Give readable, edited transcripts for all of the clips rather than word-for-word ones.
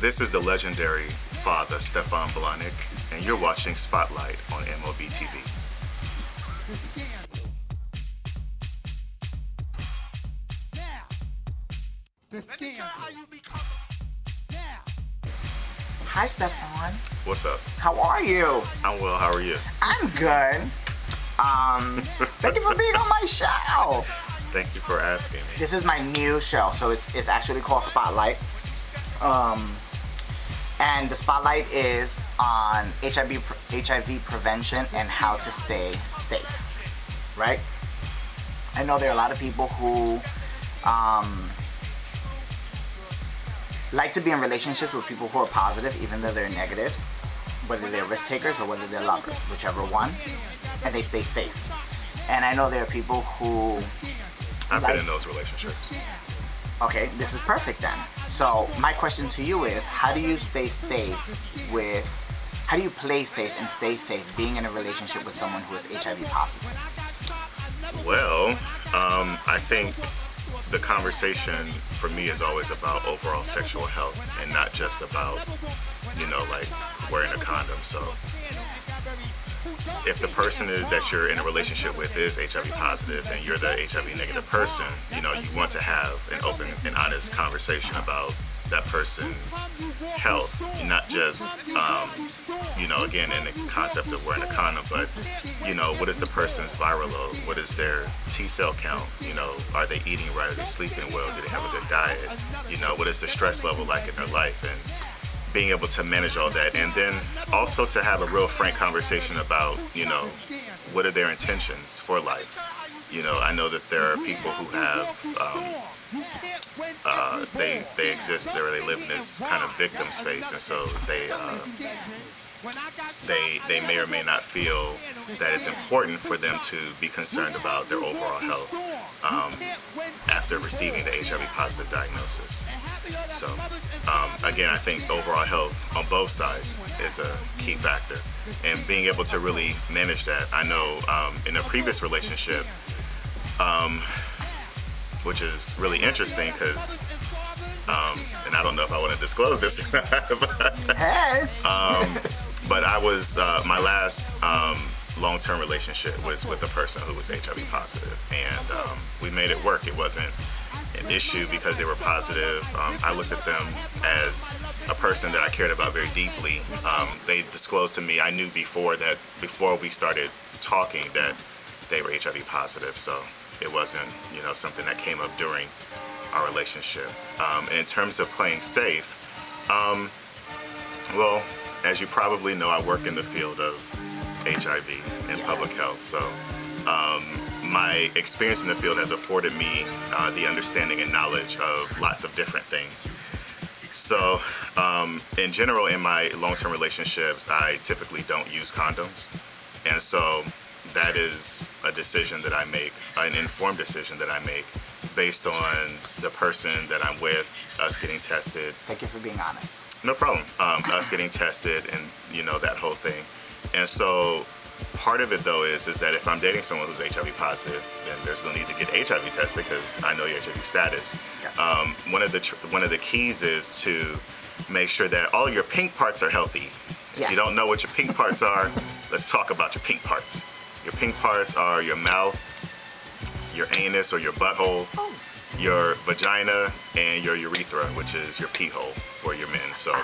This is the legendary father, Stephaun, and you're watching Spotlight on M.O.B TV. Hi, Stephaun. What's up? How are you? I'm well, how are you? I'm good. Thank you for being on my show. Thank you for asking me. This is my new show, so it's actually called Spotlight. And the Spotlight is on HIV prevention and how to stay safe, right? I know there are a lot of people who like to be in relationships with people who are positive, even though they're negative, whether they're risk takers or whether they're lovers, whichever one, and they stay safe. And I know there are people who I've been in those relationships. Okay, this is perfect then. So my question to you is, how do you stay safe how do you play safe and stay safe being in a relationship with someone who is HIV positive? Well, I think the conversation for me is always about overall sexual health and not just about, like wearing a condom. So if the person that you're in a relationship with is HIV positive and you're the HIV negative person, you want to have an open and honest conversation about that person's health, not just, again, in the concept of wearing a condom, but, what is the person's viral load? What is their T-cell count? Are they eating right? Are they sleeping well? Do they have a good diet? What is the stress level like in their life? And being able to manage all that, and then also to have a real frank conversation about, what are their intentions for life. I know that there are people who have, they exist there, they live in this kind of victim space, and so they may or may not feel that it's important for them to be concerned about their overall health after receiving the HIV positive diagnosis. So again, I think overall health on both sides is a key factor, and being able to really manage that. I know in a previous relationship, which is really interesting because, and I don't know if I want to disclose this or not, but I was, my last long-term relationship was with a person who was HIV positive, and we made it work. It wasn't an issue because they were positive. I looked at them as a person that I cared about very deeply. They disclosed to me, I knew before we started talking, that they were HIV positive, so it wasn't, something that came up during our relationship. In terms of playing safe, well, as you probably know, I work in the field of HIV and public health, so my experience in the field has afforded me the understanding and knowledge of lots of different things. So in general, in my long-term relationships, I typically don't use condoms, and so that is a decision that I make, an informed decision that I make based on the person that I'm with, us getting tested. Thank you for being honest. No problem. Us getting tested and, that whole thing. And so part of it, though, is that if I'm dating someone who's HIV positive, then there's no need to get HIV tested because I know your HIV status. Yeah. One of the keys is to make sure that all your pink parts are healthy. If you don't know what your pink parts are, let's talk about your pink parts. Your pink parts are your mouth, your anus or your butthole, your vagina, and your urethra, which is your pee hole for your men. So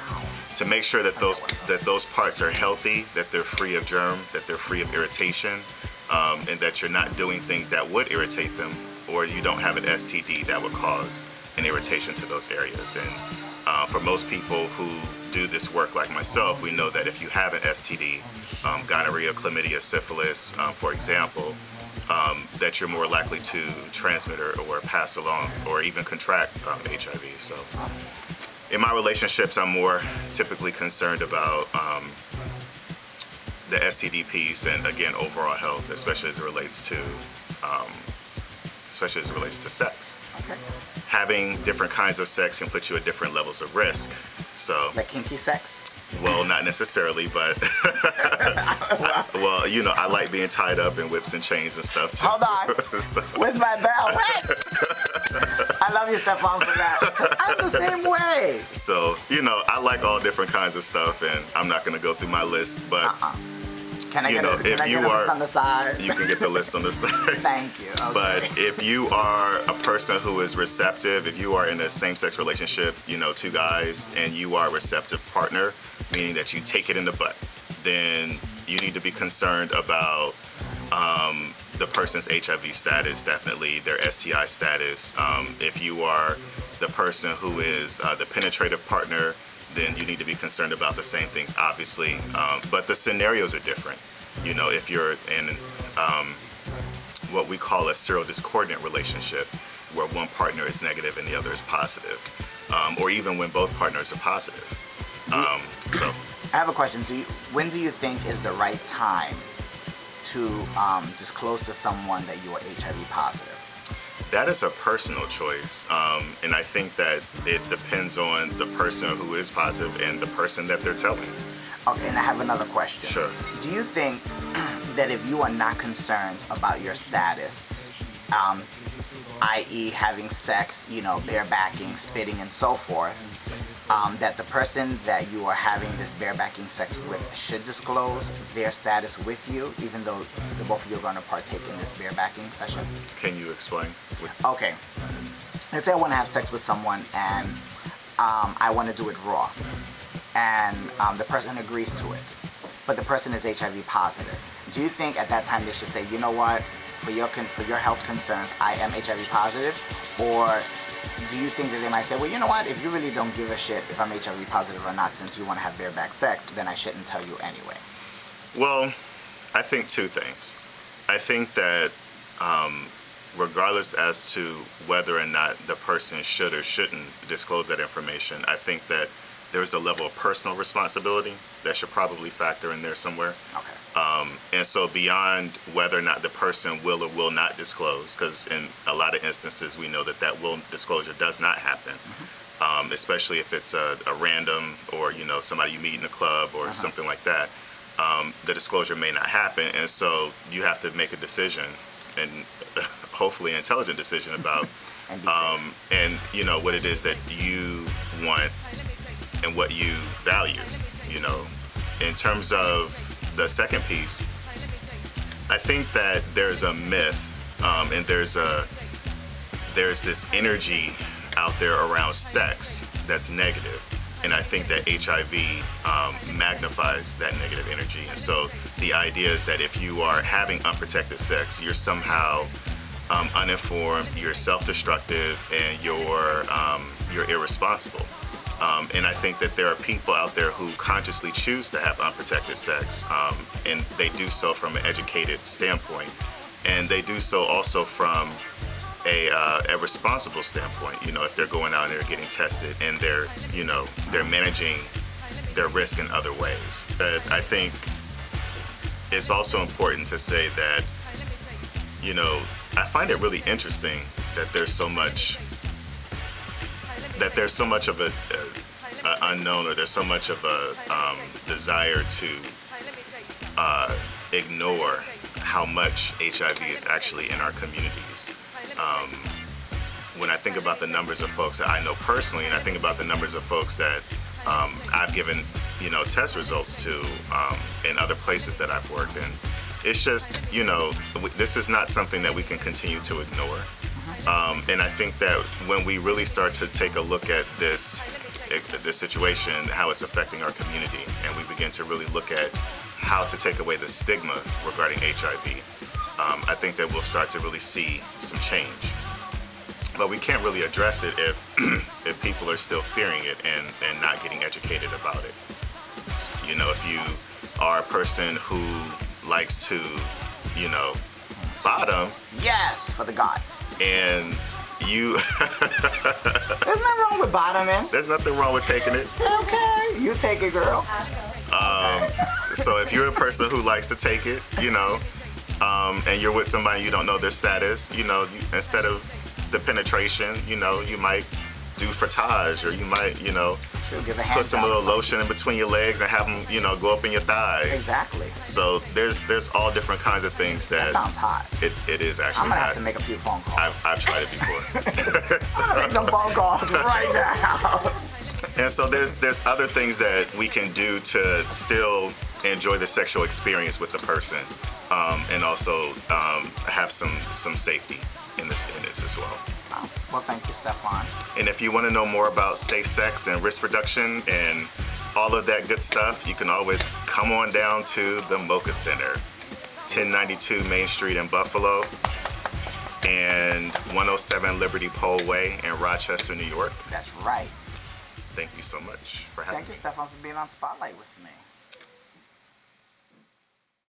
to make sure that those parts are healthy, that they're free of germ, that they're free of irritation, and that you're not doing things that would irritate them, or you don't have an STD that would cause an irritation to those areas. And for most people who do this work like myself, we know that if you have an STD, gonorrhea, chlamydia, syphilis, for example, that you're more likely to transmit or pass along or even contract HIV. So in my relationships, I'm more typically concerned about the STD piece and, again, overall health, especially as it relates to sex. Okay. Having different kinds of sex can put you at different levels of risk. So, like kinky sex? Well, not necessarily, but I like being tied up in whips and chains and stuff too. Hold on. So. Where's my bell? I love you, Stephaun, for that. I'm the same way. So, I like all different kinds of stuff, and I'm not going to go through my list, but Can I get a list on the side? You can get the list on the side. Thank you. Okay. But if you are a person who is receptive, if you are in a same-sex relationship, two guys, and you are a receptive partner, meaning that you take it in the butt, then you need to be concerned about the person's HIV status, definitely their STI status. If you are the person who is the penetrative partner, then you need to be concerned about the same things, obviously. But the scenarios are different. If you're in what we call a serodiscordant relationship, where one partner is negative and the other is positive, or even when both partners are positive. So I have a question. When do you think is the right time to disclose to someone that you are HIV positive? That is a personal choice, and I think that it depends on the person who is positive and the person that they're telling. Okay, and I have another question. Sure. Do you think that if you are not concerned about your status, i.e. having sex, barebacking, spitting, and so forth, that the person that you are having this barebacking sex with should disclose their status with you, even though the both of you are going to partake in this barebacking session? Can you explain? Okay. Let's say I want to have sex with someone and I want to do it raw, and the person agrees to it, but the person is HIV positive. Do you think at that time they should say, you know what, for your health concerns, I am HIV positive? Or do you think that they might say, well, you know what, if you really don't give a shit if I'm HIV positive or not, since you want to have bareback sex, then I shouldn't tell you anyway? Well, I think two things. I think that regardless as to whether or not the person should or shouldn't disclose that information, I think that there's a level of personal responsibility that should probably factor in there somewhere. Okay. And so beyond whether or not the person will or will not disclose, because in a lot of instances we know that disclosure does not happen, especially if it's a random or somebody you meet in a club or something like that, the disclosure may not happen, and so you have to make a decision, and hopefully an intelligent decision about and what it is that you want and what you value. In terms of the second piece, I think that there's a myth and there's this energy out there around sex that's negative, and I think that HIV magnifies that negative energy. And so the idea is that if you are having unprotected sex, you're somehow uninformed, you're self-destructive, and you're irresponsible. And I think that there are people out there who consciously choose to have unprotected sex, and they do so from an educated standpoint, and they do so also from a responsible standpoint. If they're going out and they're getting tested, and they're managing their risk in other ways. But I think it's also important to say that, I find it really interesting that there's so much of a unknown, or there's so much of a desire to ignore how much HIV is actually in our communities. When I think about the numbers of folks that I know personally, and I think about the numbers of folks that I've given test results to in other places that I've worked in, it's just, this is not something that we can continue to ignore. And I think that when we really start to take a look at this situation, how it's affecting our community, and we begin to really look at how to take away the stigma regarding HIV, I think that we'll start to really see some change. But we can't really address it if people are still fearing it and not getting educated about it. If you are a person who likes to, bottom. Yes, for the gods. And you... There's nothing wrong with bottoming. There's nothing wrong with taking it. Okay, you take it, girl. So if you're a person who likes to take it, and you're with somebody you don't know their status, instead of the penetration, you might do frottage, or you might, you know, Sure, give a hand put some job little or something. lotion in between your legs and have them, you know, go up in your thighs. Exactly. So there's all different kinds of things That that sounds hot. it is actually I'm gonna hot. have to make a few phone calls. I've tried it before. I'm gonna make some phone calls right now. And so there's other things that we can do to still enjoy the sexual experience with the person, and also have some safety in this as well. Oh, well, thank you, Stephaun. And if you want to know more about safe sex and risk reduction and all of that good stuff, you can always come on down to the Mocha Center, 1092 Main Street in Buffalo, and 107 Liberty Pole Way in Rochester, New York. That's right. Thank you so much for having me. Thank you, Stephaun, for being on Spotlight with me.